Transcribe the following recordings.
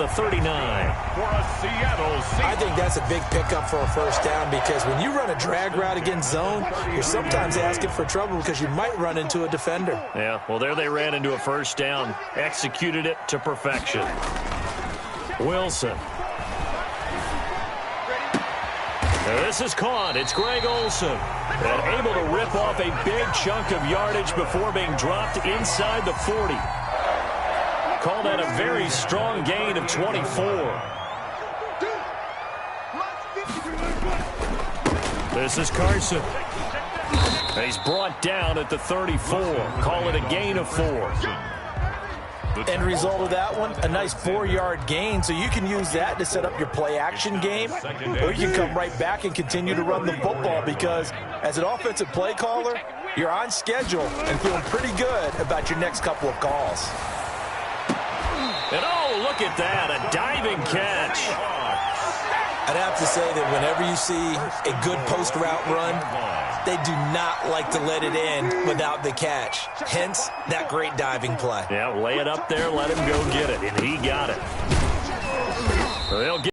the 39. For a Seattle Seahawks. I think that's a big pickup for a first down because when you run a drag route against zone, you're sometimes asking for trouble because you might run into a defender. Yeah, well, there they ran into a first down. Executed it to perfection. Wilson. This is caught. It's Greg Olsen. And able to rip off a big chunk of yardage before being dropped inside the 40. Call that a very strong gain of 24. This is Carson. He's brought down at the 34. Call it a gain of 4. End result of that one, a nice 4-yard gain, so you can use that to set up your play-action game, or you can come right back and continue to run the football because as an offensive play caller, you're on schedule and feeling pretty good about your next couple of calls. And oh, look at that, a diving catch. I'd have to say that whenever you see a good post-route run, they do not like to let it end without the catch. Hence, that great diving play. Yeah, lay it up there, let him go get it, and he got it. They'll get.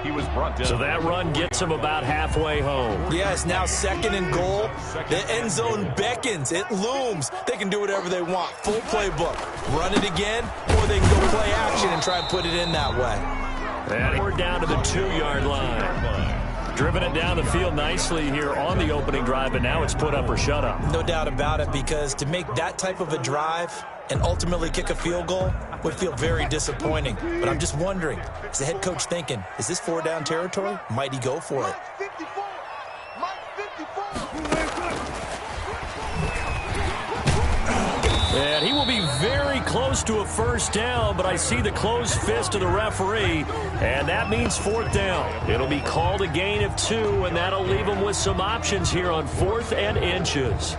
He was brought down. So that run gets him about halfway home. Yeah, it's now 2nd and goal. The end zone beckons. It looms. They can do whatever they want. Full playbook. Run it again, or they can go play action and try and put it in that way. And we're down to the 2-yard line. Driven it down the field nicely here on the opening drive, and now it's put up or shut up. No doubt about it, because to make that type of a drive and ultimately kick a field goal would feel very disappointing. But I'm just wondering, is the head coach thinking, is this 4-down territory? Might he go for it? And he will be very close to a first down, but I see the closed fist of the referee, and that means 4th down. It'll be called a gain of 2, and that'll leave him with some options here on 4th and inches.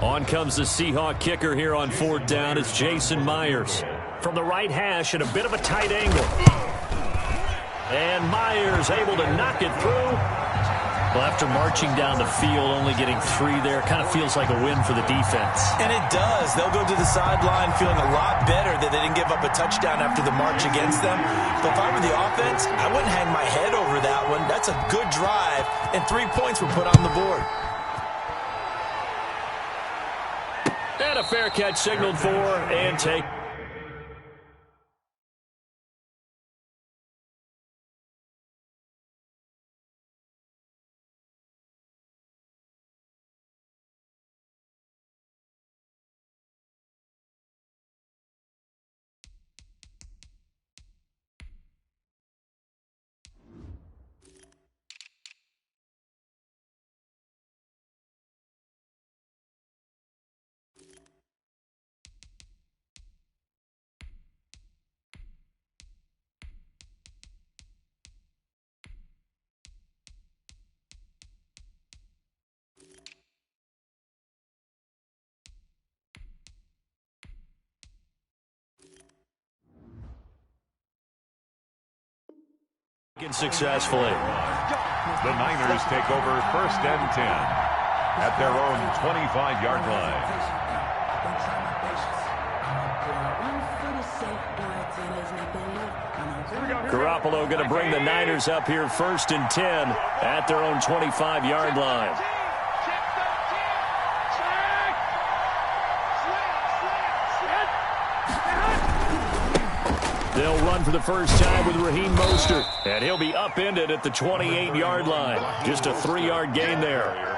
On comes the Seahawk kicker here on 4th down. It's Jason Myers. From the right hash at a bit of a tight angle. And Myers able to knock it through. Well, after marching down the field, only getting 3 there, kind of feels like a win for the defense. And it does. They'll go to the sideline feeling a lot better that they didn't give up a touchdown after the march against them. But if I were the offense, I wouldn't hang my head over that one. That's a good drive, and 3 points were put on the board. And a fair catch signaled for and take. Successfully. The Niners take over 1st and 10 at their own 25-yard line. Garoppolo going to bring the Niners up here 1st and 10 at their own 25-yard line. They'll run for the first time with Raheem Mostert, and he'll be upended at the 28-yard line. Just a 3-yard gain there.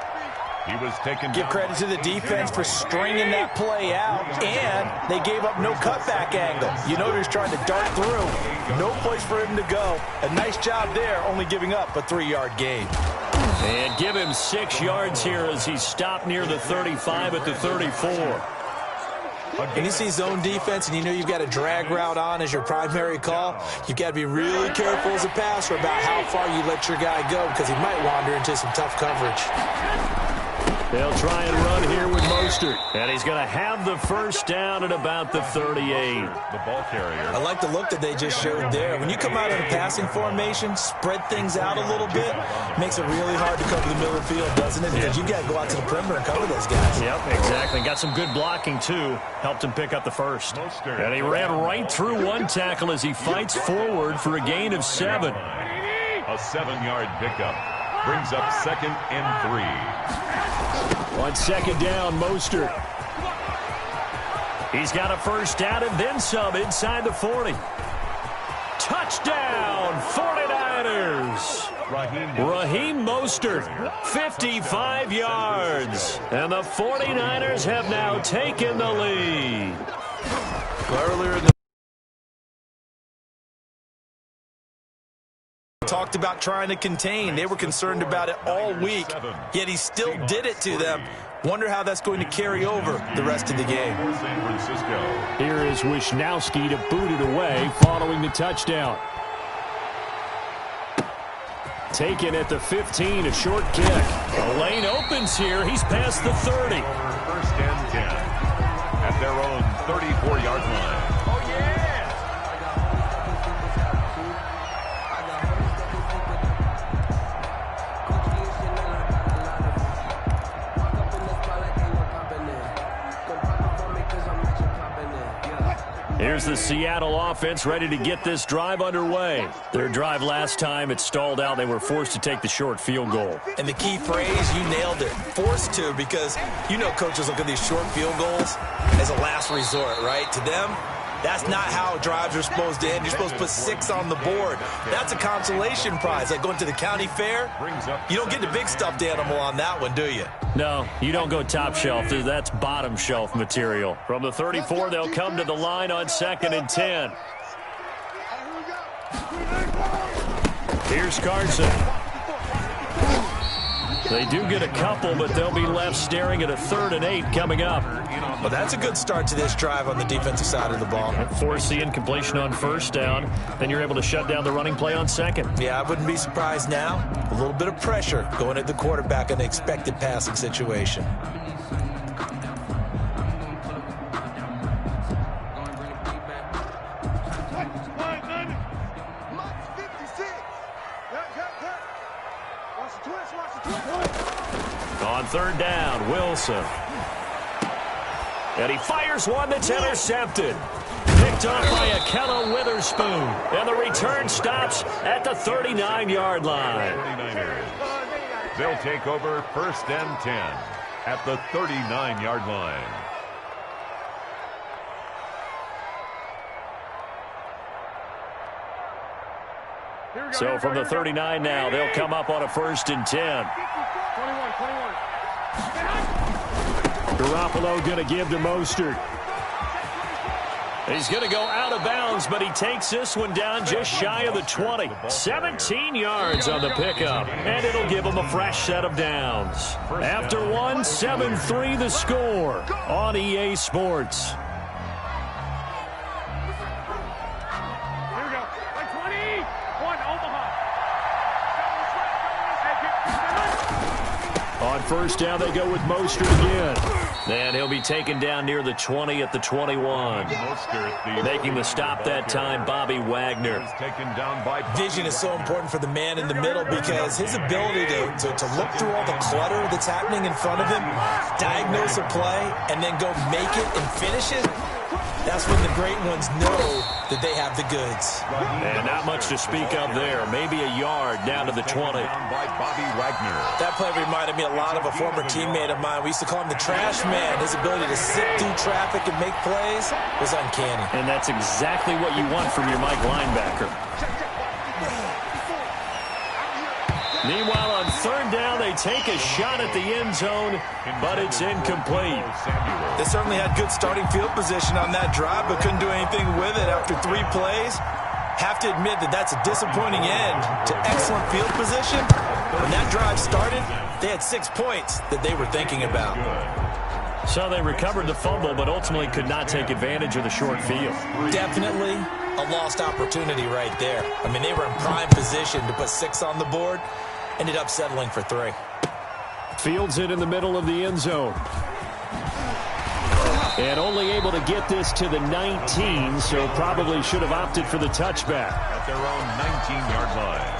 He was taken. Give credit to the defense for stringing that play out, and they gave up no cutback angle. You know he was trying to dart through. No place for him to go. A nice job there, only giving up a 3-yard gain. And give him 6 yards here as he stopped near the 35 at the 34. When you see zone defense and you know you've got a drag route on as your primary call, you've got to be really careful as a passer about how far you let your guy go because he might wander into some tough coverage. They'll try and run here with Mostert. Mostert. And he's going to have the first down at about the 38. The ball carrier. I like the look that they just showed there. When you come out in a passing formation, spread things out a little bit, makes it really hard to cover the middle of the field, doesn't it? Because you got to go out to the perimeter and cover those guys. Yep, exactly. Got some good blocking, too. Helped him pick up the first. And he ran right through one tackle as he fights forward for a gain of 7. A 7-yard pickup brings up 2nd and 3. On 2nd down, Mostert. He's got a first down and then some inside the 40. Touchdown, 49ers. Raheem Mostert, 55 yards. And the 49ers have now taken the lead. Earlier in the talked about trying to contain. They were concerned about it all week, yet he still did it to them. Wonder how that's going to carry over the rest of the game. San Francisco. Here is Wisnowski to boot it away following the touchdown. Taken at the 15, a short kick. The lane opens here. He's past the 30. 1st and 10 at their own 34-yard line. Here's the Seattle offense ready to get this drive underway. Their drive last time, it stalled out. They were forced to take the short field goal. And the key phrase, you nailed it. Forced to, because you know coaches look at these short field goals as a last resort, right? To them, that's not how drives are supposed to end. You're supposed to put 6 on the board. That's a consolation prize. Like going to the county fair, you don't get the big stuffed animal on that one, do you? No, you don't go top shelf. That's bottom shelf material. From the 34, they'll come to the line on 2nd and 10. Here's Carson. They do get a couple, but they'll be left staring at a 3rd and 8 coming up. Well, that's a good start to this drive on the defensive side of the ball. Force the incompletion on 1st down, then you're able to shut down the running play on 2nd. Yeah, I wouldn't be surprised now. A little bit of pressure going at the quarterback in an expected passing situation. On 3rd down, Wilson. And he fires one that's intercepted. Picked off by Akella Witherspoon. And the return stops at the 39-yard line. 49ers. They'll take over 1st and 10 at the 39-yard line. So from the 39 now, they'll come up on a 1st and 10. 21. Garoppolo going to give to Mostert. He's going to go out of bounds, but he takes this one down just shy of the 20. 17 yards on the pickup, and it'll give him a fresh set of downs. After one, 7-3 the score on EA Sports. Here we go. 21, Omaha. On 1st down, they go with Mostert again. And he'll be taken down near the 20 at the 21. Making the stop that time, Bobby Wagner. Vision is so important for the man in the middle because his ability to look through all the clutter that's happening in front of him, diagnose a play, and then go make it and finish it, that's when the great ones know that they have the goods. And not much to speak of there. Maybe a yard down to the 20. By Bobby Wagner. That play reminded me a lot of a former teammate of mine. We used to call him the trash man. His ability to sit through traffic and make plays was uncanny. And that's exactly what you want from your Mike linebacker. Meanwhile, on 3rd down, they take a shot at the end zone, but it's incomplete. They certainly had good starting field position on that drive, but couldn't do anything with it after 3 plays. Have to admit that that's a disappointing end to excellent field position. When that drive started, they had 6 points that they were thinking about. So they recovered the fumble, but ultimately could not take advantage of the short field. Definitely a lost opportunity right there. I mean, they were in prime position to put 6 on the board. Ended up settling for 3. Fields it in the middle of the end zone. And only able to get this to the 19, so probably should have opted for the touchback. At their own 19-yard line.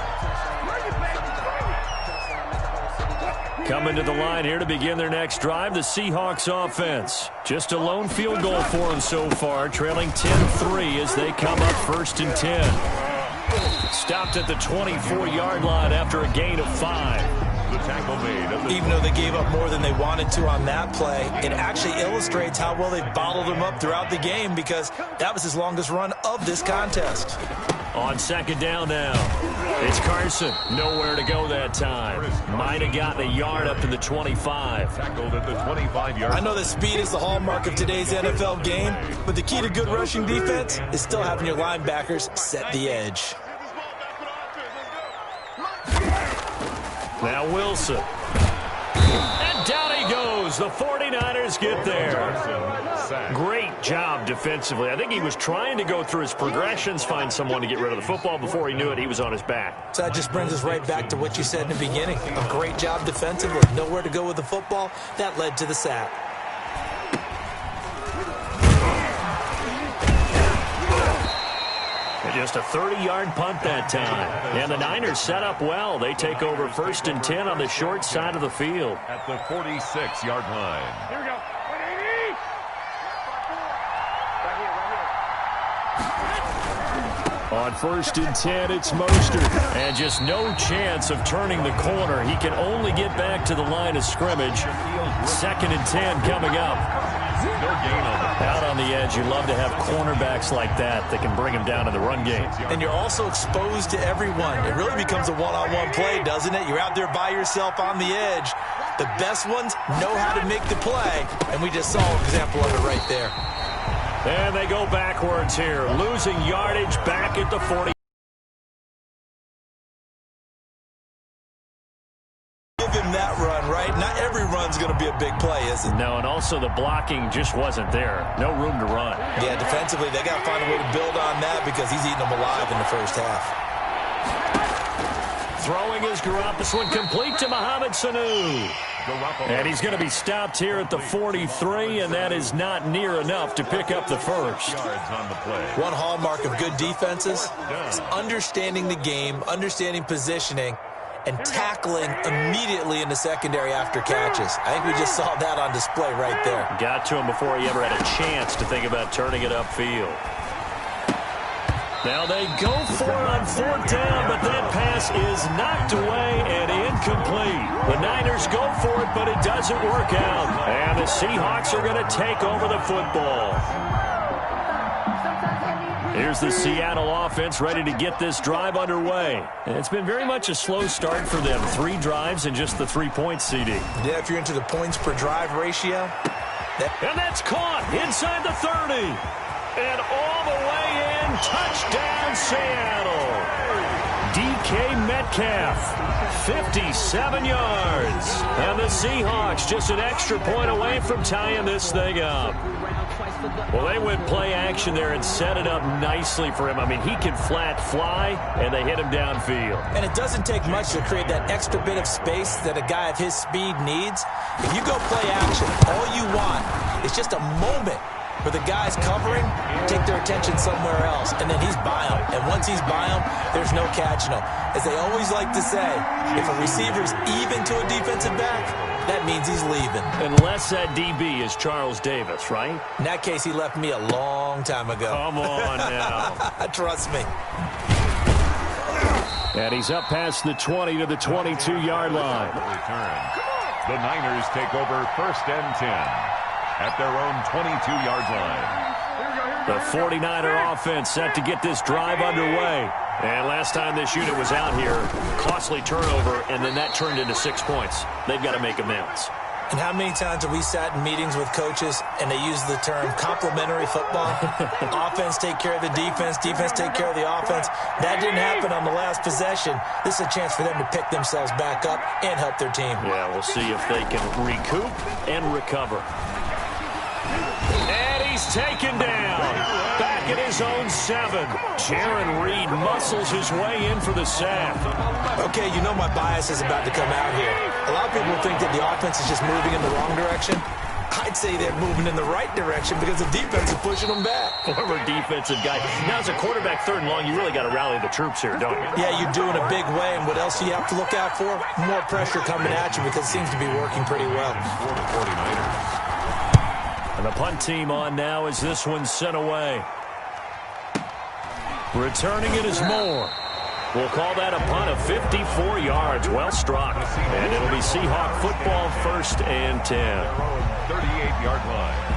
Coming to the line here to begin their next drive, the Seahawks offense. Just a lone field goal for them so far, trailing 10-3 as they come up 1st and 10. Stopped at the 24-yard line after a gain of 5. The tackle made. Even though they gave up more than they wanted to on that play, it actually illustrates how well they bottled them up throughout the game, because that was his longest run of this contest. On 2nd down now, it's Carson. Nowhere to go that time. Might have gotten a yard up to the 25. Tackled at the 25-yard. I know that speed is the hallmark of today's NFL game, but the key to good rushing defense is still having your linebackers set the edge. Now Wilson. And down he goes. The 49ers get there. Great job defensively. I think he was trying to go through his progressions, find someone to get rid of the football. Before he knew it, he was on his back. So that just brings us right back to what you said in the beginning. A great job defensively. Nowhere to go with the football. That led to the sack. Just a 30-yard punt that time. And the Niners set up well. They take over 1st and 10 on the short side of the field. At the 46-yard line. Here we go. 180. On 1st and 10, it's Mostert. And just no chance of turning the corner. He can only get back to the line of scrimmage. 2nd and 10 coming up. No gain on the Out on the edge, you love to have cornerbacks like that can bring him down in the run game. And you're also exposed to everyone. It really becomes a one-on-one play, doesn't it? You're out there by yourself on the edge. The best ones know how to make the play, and we just saw an example of it right there. And they go backwards here, losing yardage back at the 40. Give him that run, right? Not every run's going to be a big play, is it? No, and also the blocking just wasn't there. No room to run. Yeah, defensively, they got to find a way to build on that, because he's eating them alive in the first half. Throwing his Garoppolo, one complete to Mohamed Sanu. And he's going to be stopped here at the 43, and that is not near enough to pick up the first. One hallmark of good defenses is understanding the game, understanding positioning, and tackling immediately in the secondary after catches. I think we just saw that on display right there. Got to him before he ever had a chance to think about turning it upfield. Now they go for it on 4th down, but that pass is knocked away and incomplete. The Niners go for it, but it doesn't work out. And the Seahawks are going to take over the football. Here's the Seattle offense ready to get this drive underway. And it's been very much a slow start for them. 3 drives and just the 3 points, CD. Yeah, if you're into the points per drive ratio. And that's caught inside the 30. And all the way in, touchdown Seattle. DK Metcalf, 57 yards. And the Seahawks just an extra point away from tying this thing up. Well, they went play action there and set it up nicely for him. I mean, he can flat fly, and they hit him downfield. And it doesn't take much to create that extra bit of space that a guy of his speed needs. If you go play action, all you want is just a moment where the guy's covering, take their attention somewhere else, and then he's by him. And once he's by him, there's no catching him. As they always like to say, if a receiver's even to a defensive back, that means he's leaving. Unless that DB is Charles Davis, right? In that case, he left me a long time ago. Come on now. Trust me. And he's up past the 20 to the 22-yard line. The Niners take over 1st and 10. At their own 22-yard line. The 49er offense set to get this drive underway. And last time this unit was out here, costly turnover, and then that turned into 6 points. They've got to make amends. And how many times have we sat in meetings with coaches and they use the term complementary football? Offense take care of the defense, defense take care of the offense. That didn't happen on the last possession. This is a chance for them to pick themselves back up and help their team. Yeah, we'll see if they can recoup and recover. And he's taken down. Back at his own 7. Jaron Reed muscles his way in for the sack. Okay, you know my bias is about to come out here. A lot of people think that the offense is just moving in the wrong direction. I'd say they're moving in the right direction because the defense is pushing them back. Former defensive guy. Now, as a quarterback, 3rd and long, you really got to rally the troops here, don't you? Yeah, you do in a big way, and what else do you have to look out for? More pressure coming at you because it seems to be working pretty well. And the punt team on now as this one's sent away. Returning it is Moore. We'll call that a punt of 54 yards. Well struck. And it'll be Seahawk football, 1st and 10. 38-yard line.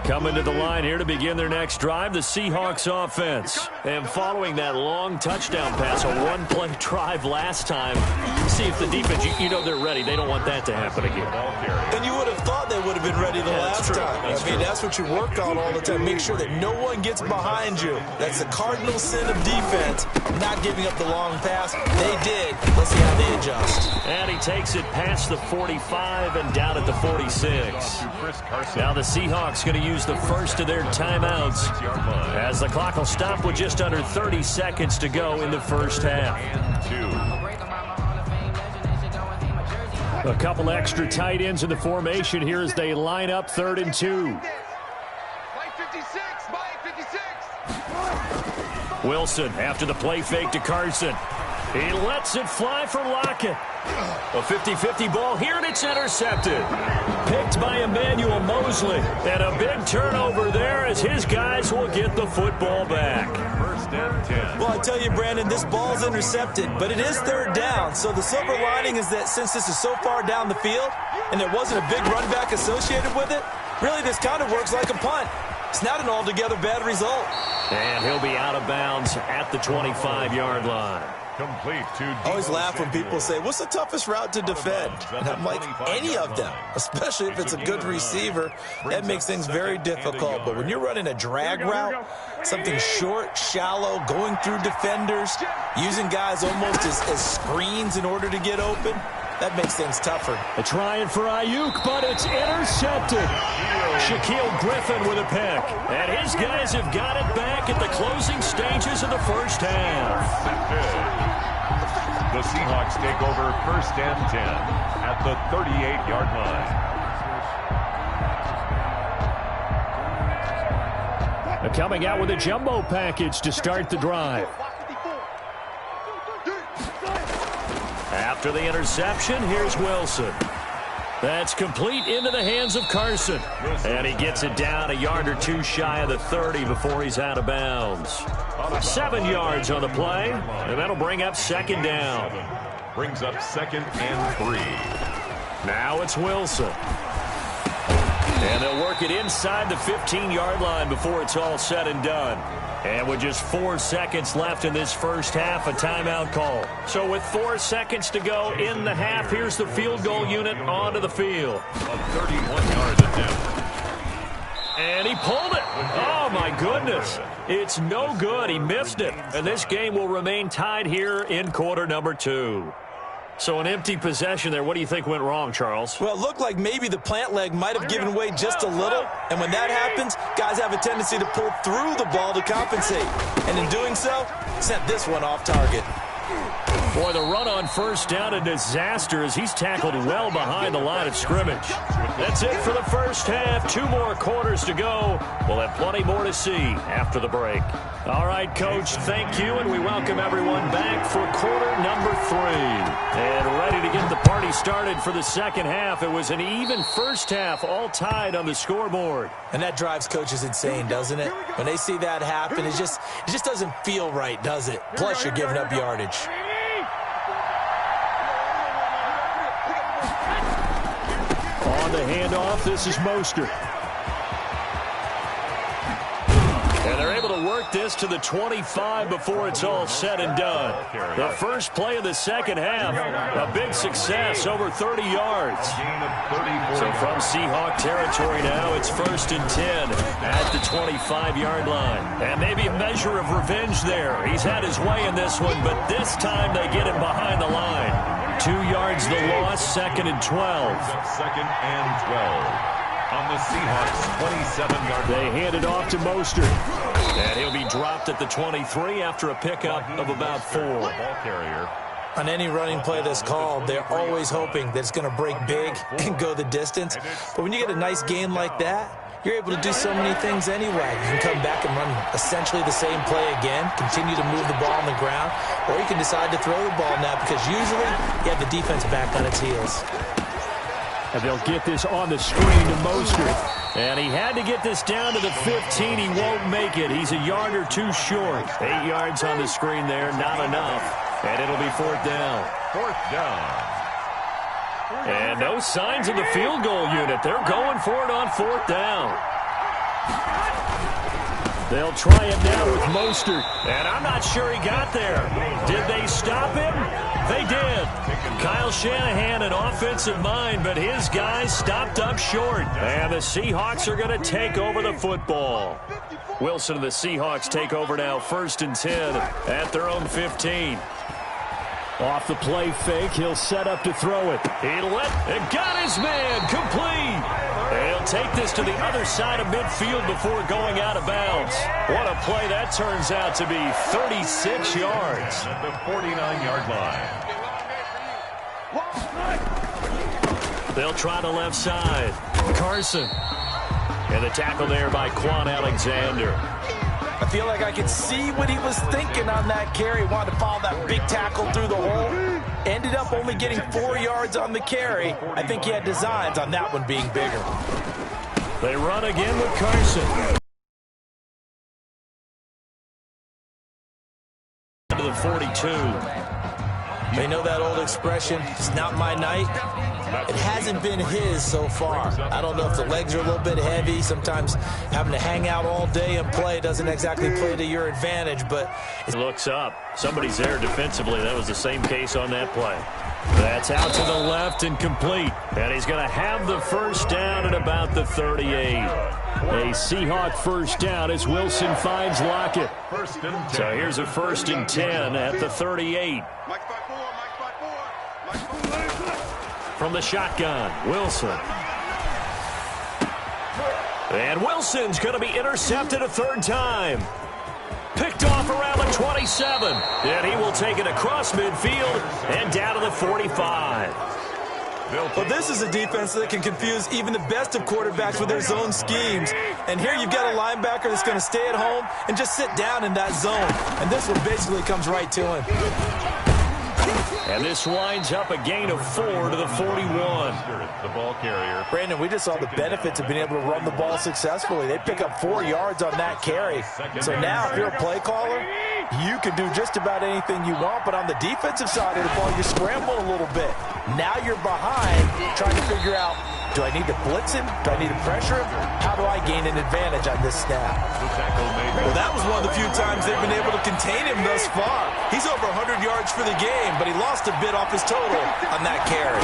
Coming to the line here to begin their next drive, the Seahawks offense. And following that long touchdown pass, a one-play drive last time, see if the defense, you know they're ready. They don't want that to happen again. And you would have thought they would have been ready the last time. That's what you work on all the time. Make sure that no one gets behind you. That's the cardinal sin of defense, not giving up the long pass. They did. Let's see how they adjust. And he takes it past the 45 and down at the 46. Now the Seahawks going to use the first of their timeouts as the clock will stop with just under 30 seconds to go in the first half. A couple extra tight ends in the formation here as they line up 3rd and 2. Wilson after the play fake to Carson. He lets it fly for Lockett. A 50-50 ball here, and it's intercepted. Picked by Emmanuel Mosley. And a big turnover there as his guys will get the football back. 1st and 10. Well, I tell you, Brandon, this ball's intercepted, but it is 3rd down. So the silver lining is that since this is so far down the field and there wasn't a big run back associated with it, really this kind of works like a punt. It's not an altogether bad result. And he'll be out of bounds at the 25-yard line. Complete to I always laugh when people say, what's the toughest route to defend? And I'm like, any of them, especially if it's a good receiver. That makes things very difficult. But when you're running a drag route, something short, shallow, going through defenders, using guys almost as screens in order to get open, that makes things tougher. A trying for Ayuk, but it's intercepted. Shaquille Griffin with a pick. And his guys have got it back at the closing stages of the first half. The Seahawks take over 1st and 10 at the 38-yard line. Coming out with a jumbo package to start the drive. After the interception, here's Wilson. That's complete into the hands of Carson. And he gets it down a yard or two shy of the 30 before he's out of bounds. 7 yards on the play, and that'll bring up 2nd down. Brings up 2nd and 3. Now it's Wilson. And they'll work it inside the 15-yard line before it's all said and done. And with just 4 seconds left in this first half, a timeout call. So with 4 seconds to go in the half, here's the field goal unit onto the field. A 31-yard attempt. And he pulled it. Oh, my goodness. It's no good. He missed it. And this game will remain tied here in quarter number 2. So an empty possession there. What do you think went wrong, Charles? Well, it looked like maybe the plant leg might have given way just a little. And when that happens, guys have a tendency to pull through the ball to compensate. And in doing so, sent this one off target. Boy, the run on first down, a disaster as he's tackled well behind the line of scrimmage. That's it for the first half. 2 more quarters to go. We'll have plenty more to see after the break. All right, Coach, thank you, and we welcome everyone back for quarter number 3. And ready to get the party started for the second half. It was an even first half, all tied on the scoreboard. And that drives coaches insane, doesn't it? When they see that happen, it just doesn't feel right, does it? Plus, you're giving up yardage. On the handoff, this is Mostert. And they're able to work this to the 25 before it's all said and done. The first play of the second half, a big success, over 30 yards. So from Seahawk territory now, it's 1st and 10 at the 25-yard line. And maybe a measure of revenge there. He's had his way in this one, but this time they get him behind the line. 2 yards the loss, 2nd and 12. 2nd and 12. On the Seahawks' 27-yard line. They hand it off to Mostert. And he'll be dropped at the 23 after a pickup of about 4. Ball carrier On any running play that's called, they're always hoping that it's going to break big and go the distance. But when you get a nice game like that, you're able to do so many things anyway. You can come back and run essentially the same play again, continue to move the ball on the ground, or you can decide to throw the ball now because usually you have the defense back on its heels. And they'll get this on the screen to Mostert. And he had to get this down to the 15. He won't make it. He's a yard or two short. 8 yards on the screen there, not enough. And it'll be 4th down. 4th down. And no signs of the field goal unit. They're going for it on 4th down. They'll try it now with Mostert. And I'm not sure he got there. Did they stop him? They did. Kyle Shanahan, an offensive mind, but his guys stopped up short. And the Seahawks are going to take over the football. Wilson and the Seahawks take over now, 1st and 10 at their own 15. Off the play fake, he'll set up to throw it. He got his man, complete. And he'll take this to the other side of midfield before going out of bounds. What a play that turns out to be, 36 yards. At the 49-yard line. They'll try the left side. Carson. And the tackle there by Quan Alexander. I feel like I could see what he was thinking on that carry. Wanted to follow that big tackle through the hole. Ended up only getting 4 yards on the carry. I think he had designs on that one being bigger. They run again with Carson. To the 42. They know that old expression, it's not my night. It hasn't been his so far. I don't know if the legs are a little bit heavy. Sometimes having to hang out all day and play doesn't exactly play to your advantage, but he looks up. Somebody's there defensively. That was the same case on that play. That's out to the left and complete. And he's going to have the 1st down at about the 38. A Seahawk 1st down as Wilson finds Lockett. So here's a 1st and 10 at the 38. From the shotgun, Wilson. And Wilson's going to be intercepted a 3rd time. Picked off around the 27. And he will take it across midfield and down to the 45. Well, this is a defense that can confuse even the best of quarterbacks with their zone schemes. And here you've got a linebacker that's going to stay at home and just sit down in that zone. And this one basically comes right to him. And this winds up a gain of 4 to the 41. The ball carrier. Brandon, we just saw the benefits of being able to run the ball successfully. They pick up 4 yards on that carry. So now if you're a play caller, you can do just about anything you want. But on the defensive side of the ball, you're scrambling a little bit. Now you're behind trying to figure out, do I need to blitz him? Do I need to pressure him? How do I gain an advantage on this snap? Well, that was one of the few times they've been able to contain him thus far. He's over 100 yards for the game, but he lost a bit off his total on that carry.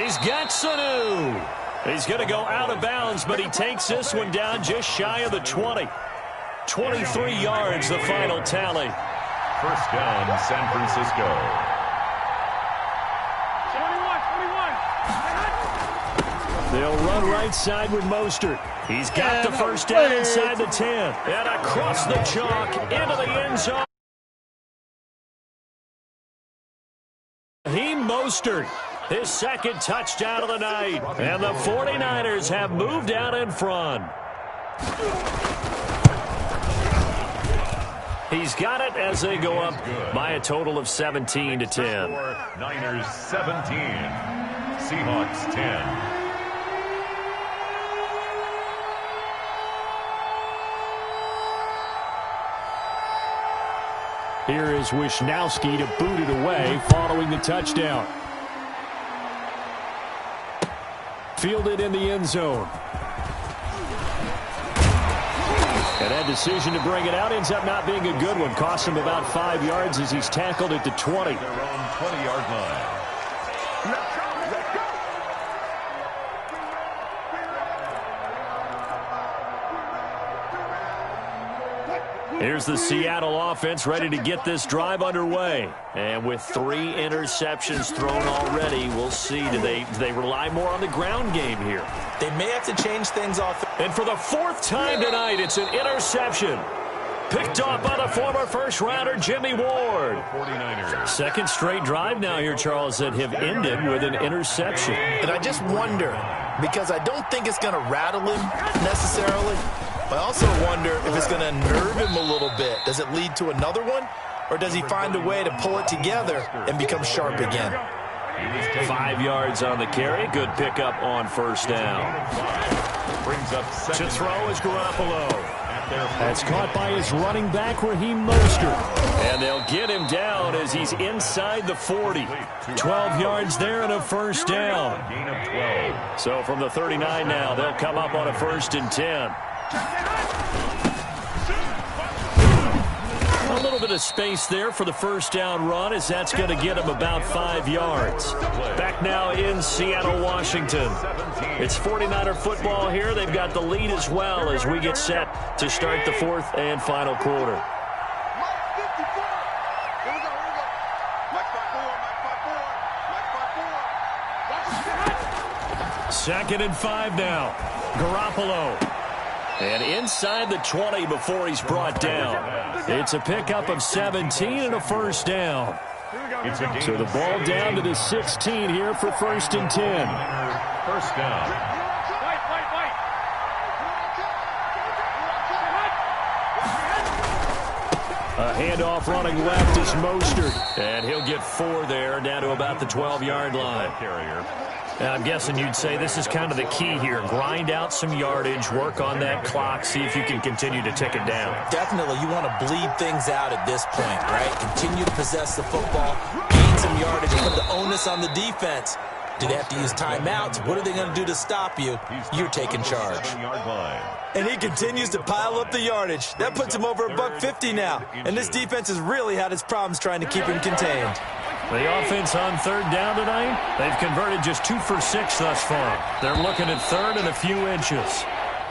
He's got Sanu. He's going to go out of bounds, but he takes this one down just shy of the 20. 23 yards, the final tally. 1st down, San Francisco. 21. They'll run right side with Mostert. He's got the 1st down inside the 10. And across the chalk into the end zone. Raheem Mostert, his 2nd touchdown of the night. And the 49ers have moved out in front. He's got it as they go up by a total of 17 to 10. Niners 17, Seahawks 10. Here is Wisnowski to boot it away following the touchdown. Fielded in the end zone. And that decision to bring it out ends up not being a good one. Cost him about 5 yards as he's tackled at the 20. Their own 20-yard line. Here's the Seattle offense ready to get this drive underway. And with 3 interceptions thrown already, we'll see. Do they rely more on the ground game here? They may have to change things off. And for the 4th time tonight, it's an interception. Picked off by the former first-rounder Jimmy Ward. 49ers. Second straight drive now here, Charles, that have ended with an interception. And I just wonder, because I don't think it's going to rattle him necessarily, but I also wonder if it's going to nerve him a little bit. Does it lead to another one, or does he find a way to pull it together and become sharp again? 5 yards on the carry. Good pickup on first down. Brings up To throw is Garoppolo. That's caught by his running back, Raheem Mostert. And they'll get him down as he's inside the 40. 12 yards there and a first down. gain of 12. So from the 39 now, they'll come up on a 1st and 10. A little bit of space there for the first down run, as that's going to get him about 5 yards. Back now in Seattle, Washington. It's 49er football here. They've got the lead as well as we get set to start the 4th and final quarter. Second and 5 now. Garoppolo. And inside the 20 before he's brought down. It's a pickup of 17 and a first down. So the ball down to the 16 here for 1st and 10. First down. A handoff running left is Mostert. And he'll get 4 there, down to about the 12-yard line. And I'm guessing you'd say this is kind of the key here. Grind out some yardage, work on that clock, see if you can continue to tick it down. Definitely, you want to bleed things out at this point, right? Continue to possess the football, gain some yardage, and put the onus on the defense. Do they have to use timeouts? What are they going to do to stop you? You're taking charge. And he continues to pile up the yardage. That puts him over $150 now. And this defense has really had its problems trying to keep him contained. The offense on 3rd down tonight, they've converted just 2 for 6 thus far. They're looking at 3rd and a few inches.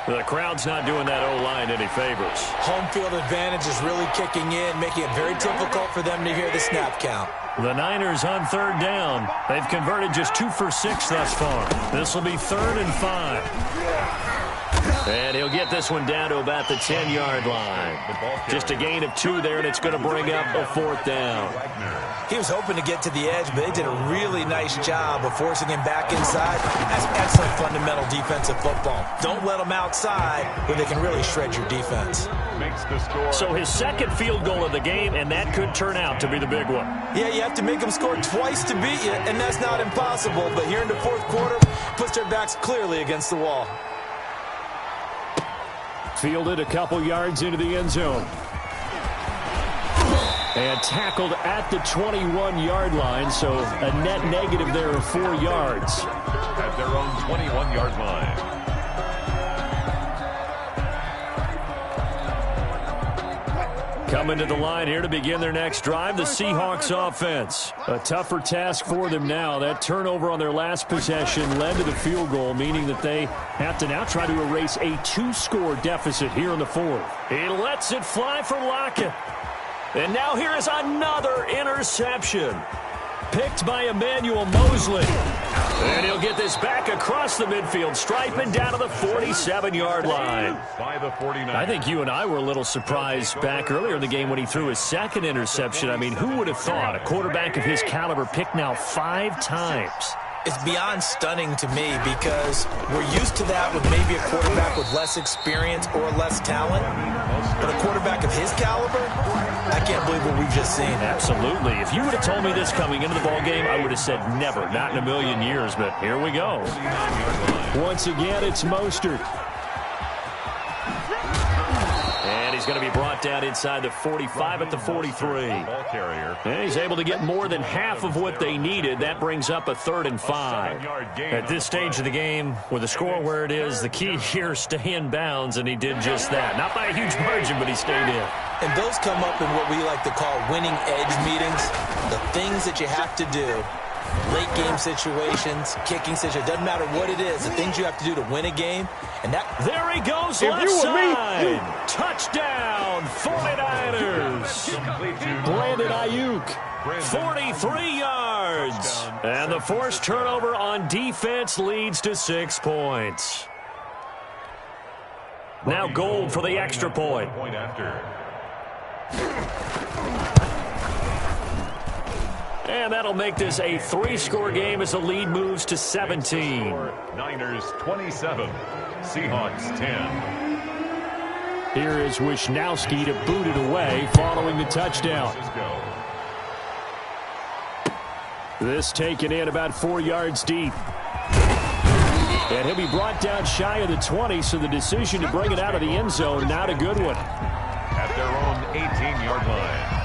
The crowd's not doing that O-line any favors. Home field advantage is really kicking in, making it very difficult for them to hear the snap count. The Niners on 3rd down. They've converted just 2 for 6 thus far. This will be 3rd and 5. And he'll get this one down to about the 10-yard line. Just a gain of 2 there, and it's going to bring up a 4th down. He was hoping to get to the edge, but they did a really nice job of forcing him back inside. That's excellent fundamental defensive football. Don't let them outside where they can really shred your defense. Makes the score. So his second field goal of the game, and that could turn out to be the big one. Yeah, you have to make them score twice to beat you, and that's not impossible. But here in the 4th quarter, puts their backs clearly against the wall. Fielded a couple yards into the end zone. And tackled at the 21-yard line, so a net negative there of 4 yards. At their own 21-yard line. Coming to the line here to begin their next drive, the Seahawks offense. A tougher task for them now. That turnover on their last possession led to the field goal, meaning that they have to now try to erase a 2-score deficit here in the 4th. He lets it fly for Lockett. And now here is another interception. Picked by Emmanuel Mosley. And he'll get this back across the midfield stripe and down to the 47-yard line. By the 49. I think you and I were a little surprised back earlier in the game when he threw his second interception. I mean, who would have thought a quarterback of his caliber picked now 5 times? It's beyond stunning to me because we're used to that with maybe a quarterback with less experience or less talent. But a quarterback of his caliber, I can't believe what we've just seen. Absolutely. If you would have told me this coming into the ball game, I would have said never, not in a million years. But here we go. Once again, it's Mostert. And he's going to be brought down inside the 45 at the 43. Ball carrier. And he's able to get more than half of what they needed. That brings up a 3rd and 5. At this stage of the game, with the score where it is, the key here is stay in bounds, and he did just that. Not by a huge margin, but he stayed in. And those come up in what we like to call winning edge meetings. The things that you have to do. Late game situations, kicking situations, doesn't matter what it is, the things you have to do to win a game. And that there he goes, left side. Touchdown, 49ers. Brandon Ayuk, 43 yards. And the forced turnover on defense leads to 6 points. Now Gold for the extra point. Point after. And that'll make this a 3-score game as the lead moves to 17. Niners 27, Seahawks 10. Here is Wisnowski to boot it away following the touchdown. This taken in about 4 yards deep. And he'll be brought down shy of the 20, so the decision to bring it out of the end zone, not a good one. At their own 18-yard line.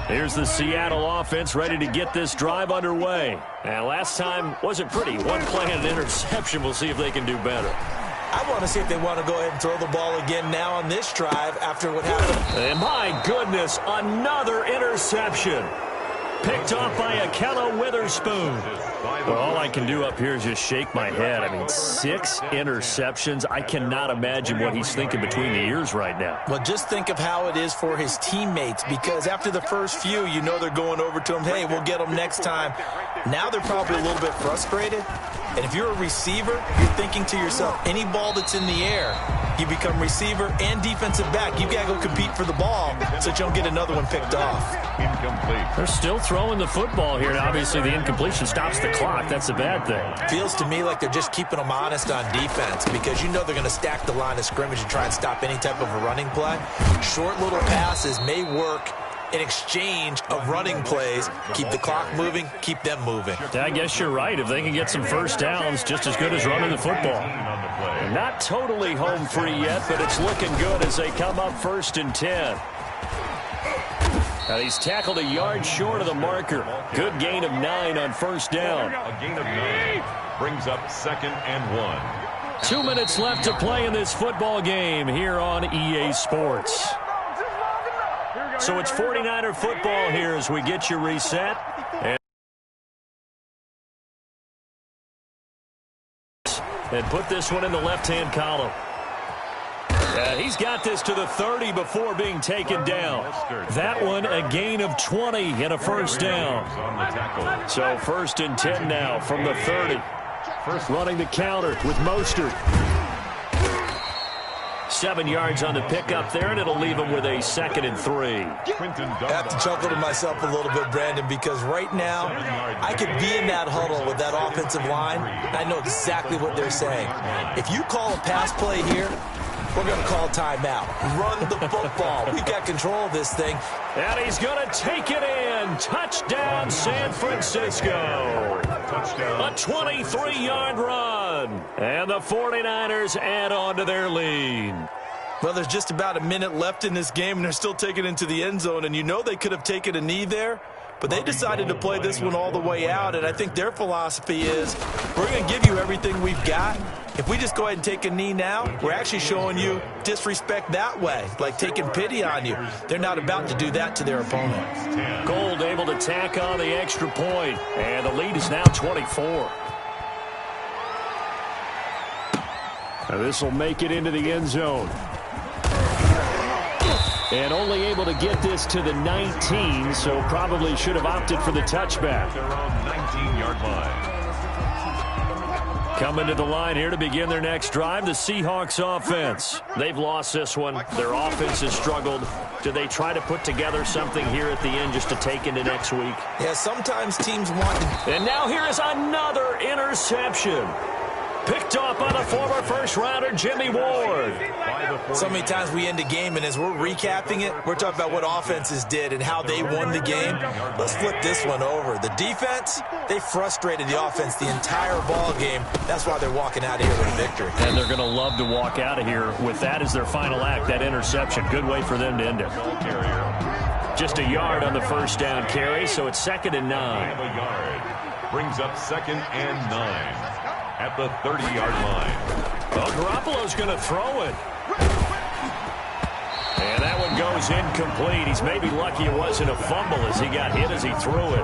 Here's the Seattle offense ready to get this drive underway. And last time wasn't pretty. One play and an interception. We'll see if they can do better. I want to see if they want to go ahead and throw the ball again now on this drive after what happened. And my goodness, another interception. Picked off by Akello Witherspoon. Well, all I can do up here is just shake my head. I mean, 6 interceptions. I cannot imagine what he's thinking between the ears right now. Well, just think of how it is for his teammates, because after the first few, you know they're going over to him, hey, we'll get them next time. Now they're probably a little bit frustrated. And if you're a receiver, you're thinking to yourself, any ball that's in the air, you become receiver and defensive back. You've got to go compete for the ball so that you don't get another one picked off. Incomplete. They're still throwing the football here, and obviously the incompletion stops the clock. That's the bad thing. Feels to me like they're just keeping them honest on defense, because you know they're going to stack the line of scrimmage and try and stop any type of a running play. Short little passes may work in exchange of running plays. Keep the clock moving, keep them moving. I guess you're right. If they can get some first downs, just as good as running the football. Not totally home free yet, but it's looking good as they come up 1st and 10. Now he's tackled a yard short of the marker. Good gain of 9 on 1st down. A gain of 9 brings up 2nd and 1. 2 minutes left to play in this football game here on EA Sports. So it's 49er football here as we get you reset. And put this one in the left-hand column. He's got this to the 30 before being taken down. That one a gain of 20 and a 1st down. So 1st and 10 now from the 30. Running the counter with Mostert. 7 yards on the pickup there, and it'll leave him with a 2nd and 3. I have to chuckle to myself a little bit, Brandon, because right now I could be in that huddle with that offensive line. I know exactly what they're saying. If you call a pass play here, we're going to call timeout. Run the football. We've got control of this thing. And he's going to take it in. Touchdown, San Francisco. A 23-yard run. And the 49ers add on to their lead. Well, there's just about a minute left in this game, and they're still taking it into the end zone. And you know they could have taken a knee there, but they decided to play this one all the way out. And I think their philosophy is, we're going to give you everything we've got. If we just go ahead and take a knee now, we're actually showing you disrespect that way, like taking pity on you. They're not about to do that to their opponent. Gold able to tack on the extra point, and the lead is now 24. Now this will make it into the end zone. And only able to get this to the 19, so probably should have opted for the touchback. Their own 19-yard line. Coming to the line here to begin their next drive, the Seahawks offense. They've lost this one. Their offense has struggled. Do they try to put together something here at the end just to take into next week? Yeah, sometimes teams want to. And now here is another interception. Picked off by the former first-rounder, Jimmy Ward. So many times we end a game, and as we're recapping it, we're talking about what offenses did and how they won the game. Let's flip this one over. The defense, they frustrated the offense the entire ball game. That's why they're walking out of here with a victory. And they're going to love to walk out of here with that as their final act, that interception. Good way for them to end it. Just a yard on the first down carry, so it's 2nd and 9. A yard brings up 2nd and 9. At the 30-yard line. Well, Garoppolo's going to throw it. And that one goes incomplete. He's maybe lucky it wasn't a fumble as he got hit as he threw it.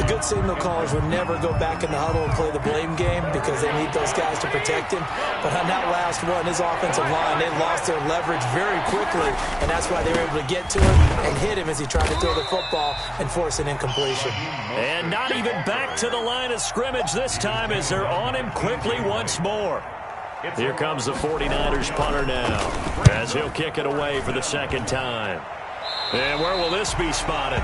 The good signal callers would never go back in the huddle and play the blame game because they need those guys to protect him. But on that last one, his offensive line, they lost their leverage very quickly, and that's why they were able to get to him and hit him as he tried to throw the football and force an incompletion. And not even back to the line of scrimmage this time as they're on him quickly once more. Here comes the 49ers punter now as he'll kick it away for the 2nd time. And where will this be spotted?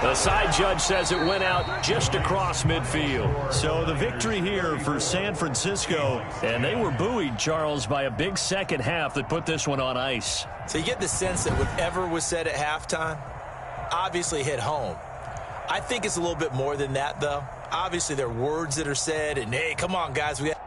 The side judge says it went out just across midfield. So the victory here for San Francisco. And they were buoyed, Charles, by a big second half that put this one on ice. So you get the sense that whatever was said at halftime obviously hit home. I think it's a little bit more than that, though. Obviously, there are words that are said, and, hey, come on, guys, we got